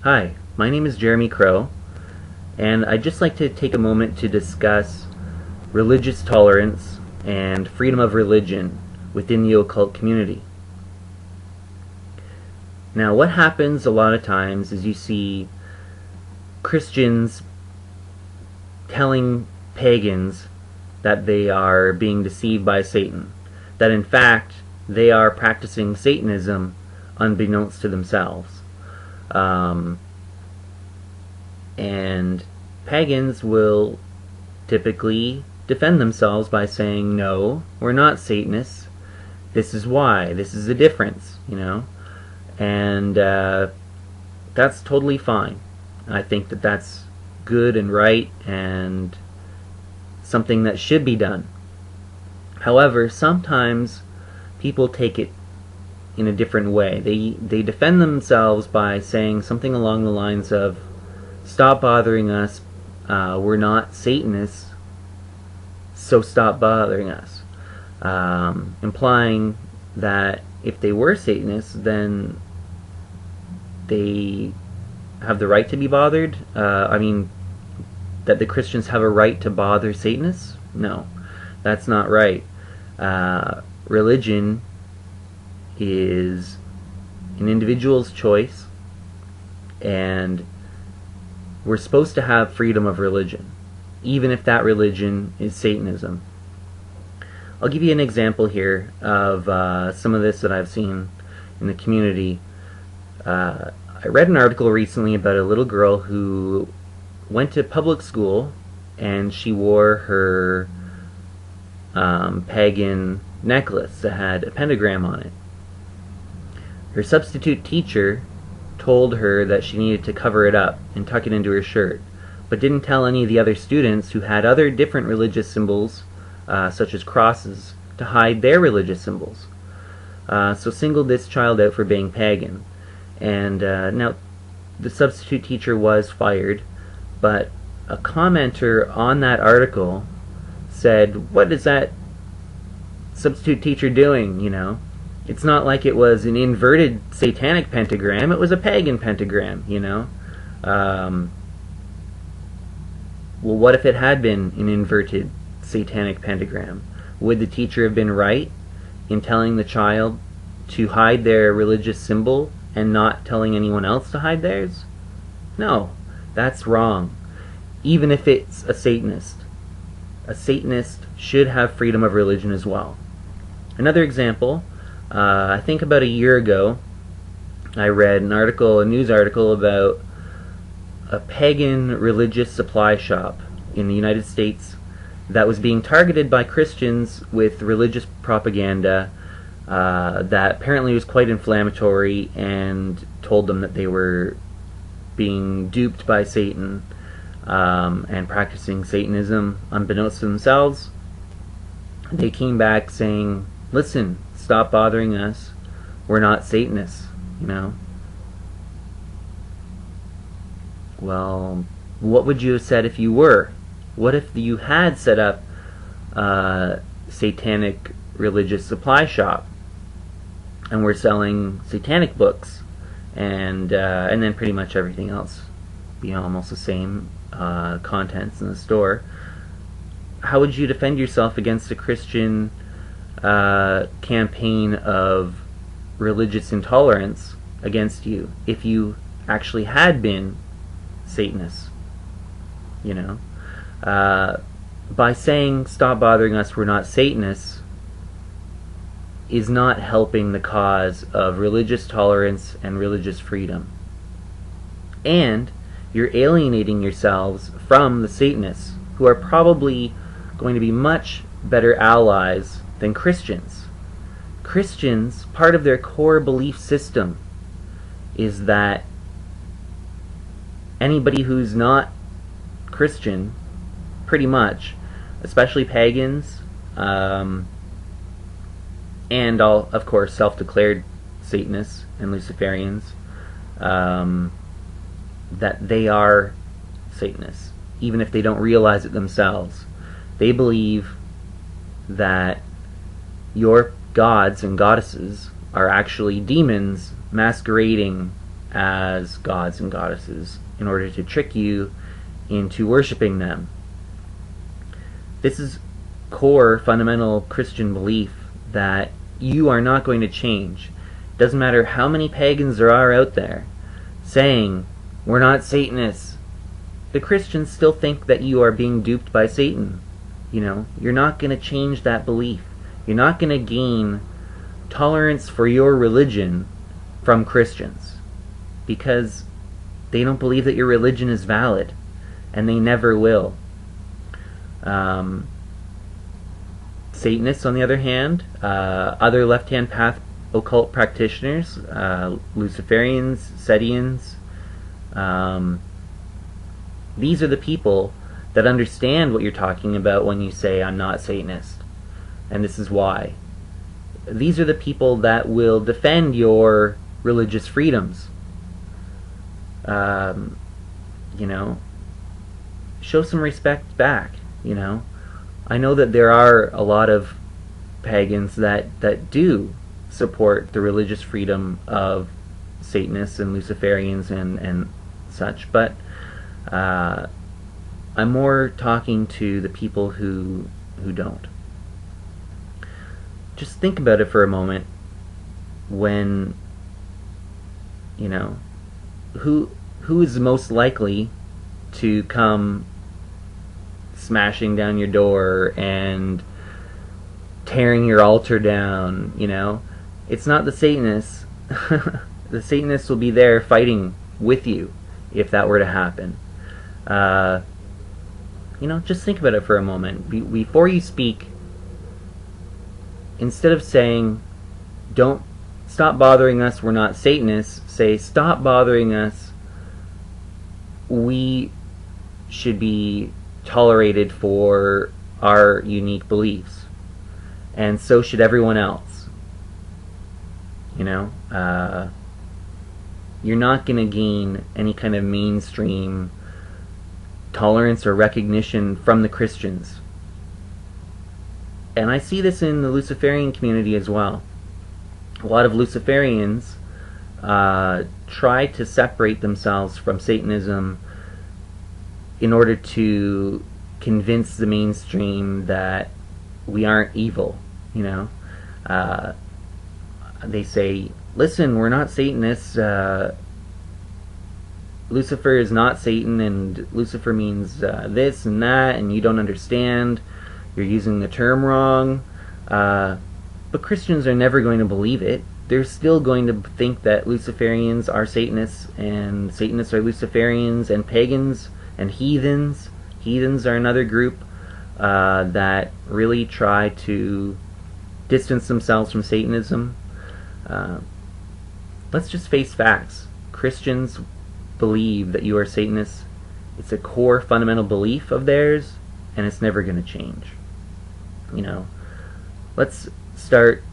Hi, my name is Jeremy Crow, and I'd just like to take a moment to discuss religious tolerance and freedom of religion within the occult community. Now, what happens a lot of times is you see Christians telling pagans that they are being deceived by Satan, that in fact they are practicing Satanism unbeknownst to themselves. And pagans will typically defend themselves by saying, no, we're not Satanists. This is why. This is the difference, And that's totally fine. I think that that's good and right and something that should be done. However, sometimes people take it in a different way. They defend themselves by saying something along the lines of, stop bothering us, we're not Satanists, so stop bothering us. Implying that if they were Satanists, then they have the right to be bothered. That the Christians have a right to bother Satanists? No, that's not right. Religion is an individual's choice, and we're supposed to have freedom of religion, even if that religion is Satanism. I'll give you an example here of some of this that I've seen in the community. I read an article recently about a little girl who went to public school, and she wore her pagan necklace that had a pentagram on it. Her substitute teacher told her that she needed to cover it up and tuck it into her shirt, but didn't tell any of the other students who had other different religious symbols, such as crosses, to hide their religious symbols. So singled this child out for being pagan. And now, the substitute teacher was fired, but a commenter on that article said, "What is that substitute teacher doing, It's not like it was an inverted satanic pentagram, it was a pagan pentagram, Well, what if it had been an inverted satanic pentagram? Would the teacher have been right in telling the child to hide their religious symbol and not telling anyone else to hide theirs? No, that's wrong. Even if it's a Satanist should have freedom of religion as well. Another example, I think about a year ago, I read a news article about a pagan religious supply shop in the United States that was being targeted by Christians with religious propaganda that apparently was quite inflammatory and told them that they were being duped by Satan and practicing Satanism unbeknownst to themselves. They came back saying, listen, stop bothering us, we're not Satanists, Well, what would you have said if you were? What if you had set up a satanic religious supply shop and were selling satanic books and then pretty much everything else be almost the same contents in the store? How would you defend yourself against a Christian campaign of religious intolerance against you if you actually had been Satanists? By saying stop bothering us, we're not Satanists, is not helping the cause of religious tolerance and religious freedom. And you're alienating yourselves from the Satanists, who are probably going to be much better allies than Christians. Christians, part of their core belief system is that anybody who's not Christian, pretty much, especially pagans, and all, of course, self-declared Satanists and Luciferians, that they are Satanists, even if they don't realize it themselves. They believe that your gods and goddesses are actually demons masquerading as gods and goddesses in order to trick you into worshiping them. This is core fundamental Christian belief that you are not going to change. Doesn't matter how many pagans there are out there saying, we're not Satanists. The Christians still think that you are being duped by Satan. You're not going to change that belief. You're not going to gain tolerance for your religion from Christians, because they don't believe that your religion is valid, and they never will. Satanists, on the other hand, other left-hand path occult practitioners, Luciferians, Setians, these are the people that understand what you're talking about when you say, I'm not Satanist. And this is why. These are the people that will defend your religious freedoms. Show some respect back, I know that there are a lot of pagans that do support the religious freedom of Satanists and Luciferians and such, but I'm more talking to the people who don't. Just think about it for a moment. When who is most likely to come smashing down your door and tearing your altar down? It's not the Satanists. The Satanists will be there fighting with you if that were to happen. Just think about it for a moment. Before you speak, instead of saying, don't stop bothering us, we're not Satanists, say, stop bothering us, we should be tolerated for our unique beliefs, and so should everyone else. You're not going to gain any kind of mainstream tolerance or recognition from the Christians. And I see this in the Luciferian community as well. A lot of Luciferians try to separate themselves from Satanism in order to convince the mainstream that we aren't evil. They say, listen, we're not Satanists. Lucifer is not Satan, and Lucifer means this and that, and you don't understand. You're using the term wrong. But Christians are never going to believe it. They're still going to think that Luciferians are Satanists, and Satanists are Luciferians, and pagans and heathens. Heathens are another group that really try to distance themselves from Satanism. Let's just face facts. Christians believe that you are Satanists. It's a core fundamental belief of theirs, and it's never going to change. Let's start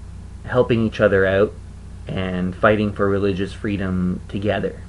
helping each other out and fighting for religious freedom together.